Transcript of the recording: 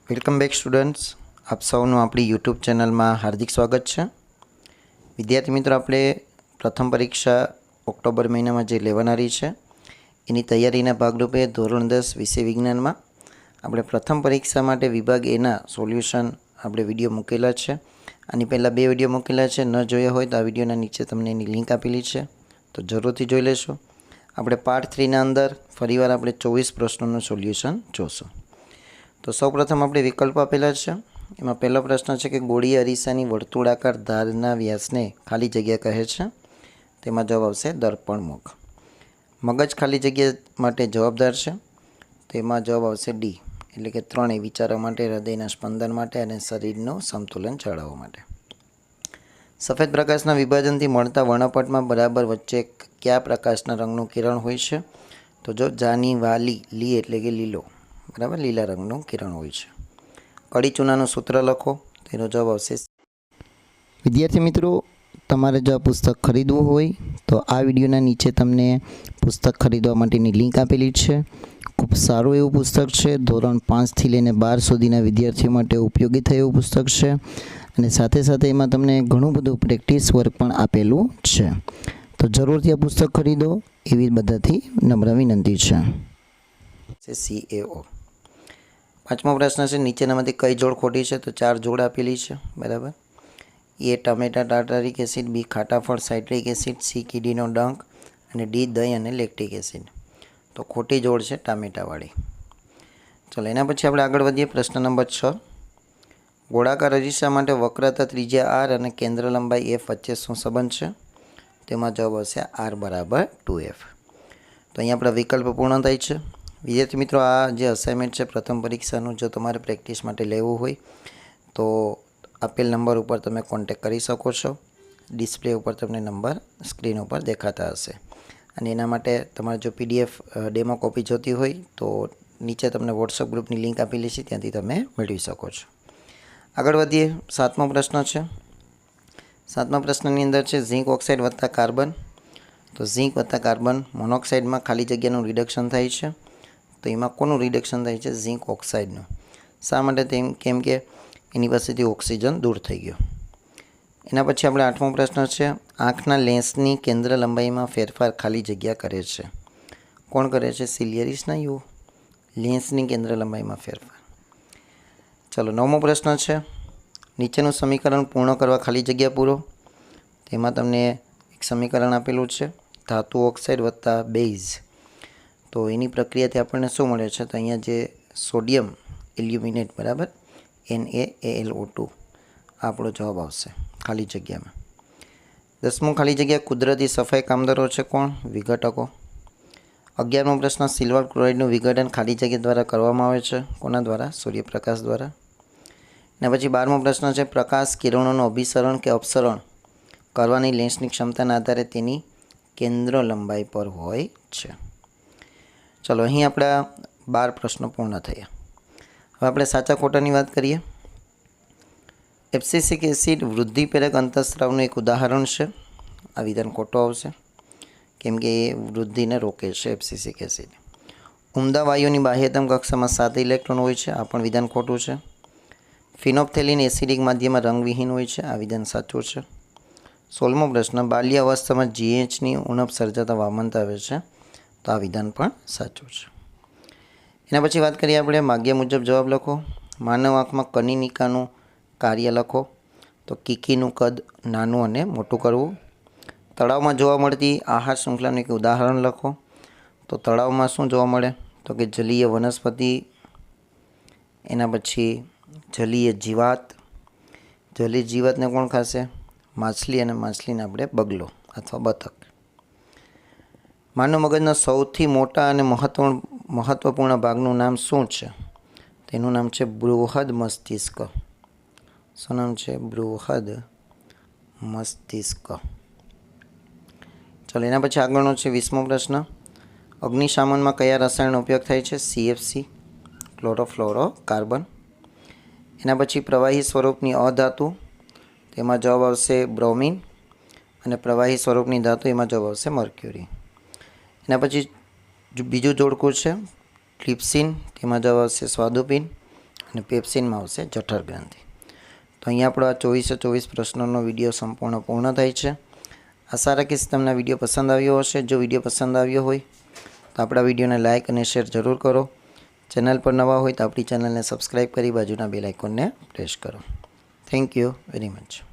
Welcome back students, આપ સૌનું આપણી યુટ્યુબ ચેનલમાં હાર્દિક સ્વાગત છે. વિદ્યાર્થી મિત્રો, આપણે પ્રથમ પરીક્ષા ઓક્ટોબર મહિનામાં જે લેવાનારી છે એની તૈયારીના ભાગરૂપે ધોરણ 10 વિષય વિજ્ઞાનમાં આપણે પ્રથમ પરીક્ષા માટે વિભાગ એના સોલ્યુશન આપણે વિડીયો મૂકેલા છે. આની પહેલાં 2 વિડીયો મૂકેલા છે. ન જોયા હોય તો આ વિડીયોના નીચે તમને એની લિંક આપેલી છે, તો જરૂરથી જોઈ લેશો. આપણે પાર્ટ 3ના અંદર ફરીવાર આપણે 24 પ્રશ્નોનું સોલ્યુશન જોશું. તો સૌપ્રથમ આપણે વિકલ્પ આપેલા છે. એમાં પહેલો પ્રશ્ન છે કે ગોળી અરીસાની વર્તુળાકાર ધારના વ્યાસને ખાલી જગ્યા કહે છે. તેમાં જવાબ આવશે દર્પણમુખ. મગજ ખાલી જગ્યા માટે જવાબદાર છે. તેમાં જવાબ આવશે ડી, એટલે કે ત્રણેય વિચારો માટે, હૃદયના સ્પંદન માટે અને શરીરનું સંતુલન જાળવવા માટે. સફેદ પ્રકાશના વિભાજનથી મળતા વર્ણપટમાં બરાબર વચ્ચે કયા પ્રકાશના રંગનું કિરણ હોય છે? તો જો જાની વાલી, લી એટલે કે લીલો, બરાબર, લીલા રંગનું કિરણ હોય છે. કડી ચૂનાનું સૂત્ર લખો. તેનો જવાબ આવશે. વિદ્યાર્થી મિત્રો, તમારે જો આ પુસ્તક ખરીદવું હોય તો આ વિડીયોના નીચે તમને પુસ્તક ખરીદવા માટેની લિંક આપેલી છે. ખૂબ સારું એવું પુસ્તક છે. ધોરણ 5થી લઈને 12 સુધીના વિદ્યાર્થીઓ માટે ઉપયોગી થયું પુસ્તક છે અને સાથે સાથે એમાં તમને ઘણું બધું પ્રેક્ટિસ વર્ક પણ આપેલું છે. તો જરૂરથી આ પુસ્તક ખરીદો એવી બધાથી નમ્ર વિનંતી છે. CAO. પાંચમો પ્રશ્ન છે, નીચેનામાંથી કઈ જોડ ખોટી છે? તો 4 જોડ આપેલી છે, બરાબર. એ ટમેટા ટાર્ટારિક એસિડ, બી ખાટા ફળ સાઇટ્રિક એસિડ, સી કીડીનો ડંખ અને ડી દહીં અને લેક્ટિક એસિડ. તો ખોટી જોડ છે ટામેટાવાળી. ચલો, એના પછી આપણે આગળ વધીએ. પ્રશ્ન નંબર 6. ગોળાકાર અરીસા માટે વક્રતા ત્રિજ્યા આર અને કેન્દ્ર લંબાઈ એફ વચ્ચે શું સંબંધ છે? તેમાં જવાબ આવશે આર બરાબર 2F. તો અહીંયા આપણા વિકલ્પ પૂર્ણ થાય છે. વિદ્યાર્થી મિત્રો, આ જે અસાઇનમેન્ટ છે પ્રથમ પરીક્ષાનું, જો તમારે પ્રેક્ટિસ માટે લેવું હોય તો આપેલ નંબર ઉપર તમે કોન્ટેક્ટ કરી શકો છો. ડિસ્પ્લે ઉપર તમને નંબર સ્ક્રીન ઉપર દેખાતા હશે. અને એના માટે તમારે જો PDF ડેમો કોપી જોતી હોય તો નીચે તમને વોટ્સઅપ ગ્રુપની લિંક આપેલી છે, ત્યાંથી તમે મેળવી શકો છો. આગળ વધીએ. 7મો પ્રશ્ન છે. 7મા પ્રશ્નની અંદર છે ઝીંક ઓક્સાઇડ વત્તા કાર્બન. તો ઝીંક વત્તા કાર્બન મોનોક્સાઇડમાં ખાલી જગ્યાનું રિડક્શન થાય છે. તો એમાં કોનું રિડક્શન થાય છે? ઝીંક ઓક્સાઇડનું. શા માટે? કેમ કે એની પાસેથી ઓક્સિજન દૂર થઈ ગયો. એના પછી આપણે 8મો પ્રશ્ન છે, આંખના લેન્સની કેન્દ્ર લંબાઈમાં ફેરફાર ખાલી જગ્યા કરે છે. કોણ કરે છે? સિલિયરી સ્નાયુઓ. લેન્સની કેન્દ્ર લંબાઈમાં ફેરફાર. ચલો, 9મો પ્રશ્ન છે, નીચેનું સમીકરણ પૂર્ણ કરવા ખાલી જગ્યા પૂરો. તેમાં તમને એક સમીકરણ આપેલું છે, ધાતુ ઓક્સાઇડ વત્તા બેઝ. તો એની પ્રક્રિયાથી આપણને શું મળે છે? તો અહીંયા જે સોડિયમ એલ્યુમિનેટ, બરાબર, NaAlO2 આપણો જવાબ આવશે ખાલી જગ્યામાં. 10મું ખાલી જગ્યા કુદરતી સફાઈ કામદારો છે. કોણ? વિઘટકો. 11મો પ્રશ્ન, સિલ્વર ક્લોરાઇડનું વિઘટન ખાલી જગ્યા દ્વારા કરવામાં આવે છે. કોના દ્વારા? સૂર્યપ્રકાશ દ્વારા. અને પછી 12મો પ્રશ્ન છે, પ્રકાશ કિરણોનું અભિસરણ કે અપસરણ કરવાની લેન્સની ક્ષમતાના આધારે તેની કેન્દ્ર લંબાઈ પર હોય છે. ચલો, અહીં આપણા 12 પ્રશ્નો પૂર્ણ થયા. હવે આપણે સાચા ખોટાની વાત કરીએ. એબ્સિસિક એસિડ વૃદ્ધિપ્રેરક અંતઃસ્રાવનું એક ઉદાહરણ છે. આ વિધાન ખોટો આવશે કેમ કે એ વૃદ્ધિને રોકે છે, એબ્સિસિક એસિડ. ઉમદા વાયુની બાહ્યતમ કક્ષામાં 7 ઇલેક્ટ્રોન હોય છે. આ પણ વિધાન ખોટું છે. ફિનોપ્થેલિન એસિડિક માધ્યમમાં રંગવિહીન હોય છે. આ વિધાન સાચું છે. 16મો પ્રશ્ન, બાલ્ય અવસ્થામાં GHની ઉણપ સર્જાતા વામનતા આવે છે. તો આ વિધાન પણ સાચું છે. એના પછી વાત કરીએ આપણે માગ્યા મુજબ જવાબ લખો. માનવ આંખમાં કનિનિકાનું કાર્ય લખો. તો કીકીનું કદ નાનું અને મોટું કરવું. તળાવમાં જોવા મળતી આહાર શૃંખલાનું એક ઉદાહરણ લખો. તો તળાવમાં શું જોવા મળે? તો કે જલીય વનસ્પતિ, એના પછી જલીય જીવાત. જલીય જીવાતને કોણ ખાશે? માછલી, અને માછલીને આપણે બગલો અથવા બતક. માનવ મગજના સૌથી મોટા અને મહત્વપૂર્ણ ભાગનું નામ શું છે? તેનું નામ છે બૃહદ મસ્તિષ્ક. શું નામ છે? બૃહદ મસ્તિષ્ક. ચલો, એના પછી આગળનો છે 20મો પ્રશ્ન, અગ્નિશામનમાં કયા રસાયણનો ઉપયોગ થાય છે? CFC, chlorofluorocarbon. એના પછી પ્રવાહી સ્વરૂપની અધાતુ. તેમાં જવાબ આવશે બ્રોમિન. અને પ્રવાહી સ્વરૂપની ધાતુ, એમાં જવાબ આવશે મર્ક્યુરી. એના પછી બીજું જોડકું છે ટ્રિપ્સિન. તેમાં જવાબ આવશે સ્વાદુપિન. અને પેપ્સિનમાં આવશે જઠર ગ્રંથિ. તો અહીંયા આપણો આ 24 પ્રશ્નોનો વિડીયો સંપૂર્ણ પૂર્ણ થાય છે. આશા રાખીશ તમને વિડીયો પસંદ આવ્યો હશે. જો વિડીયો પસંદ આવ્યો હોય તો આપણા વિડીયોને લાઇક અને શેર જરૂર કરો. ચેનલ પર નવા હોય તો આપણી ચેનલને સબસ્ક્રાઈબ કરી બાજુના બેલ આઇકોનને પ્રેસ કરો. Thank you very much.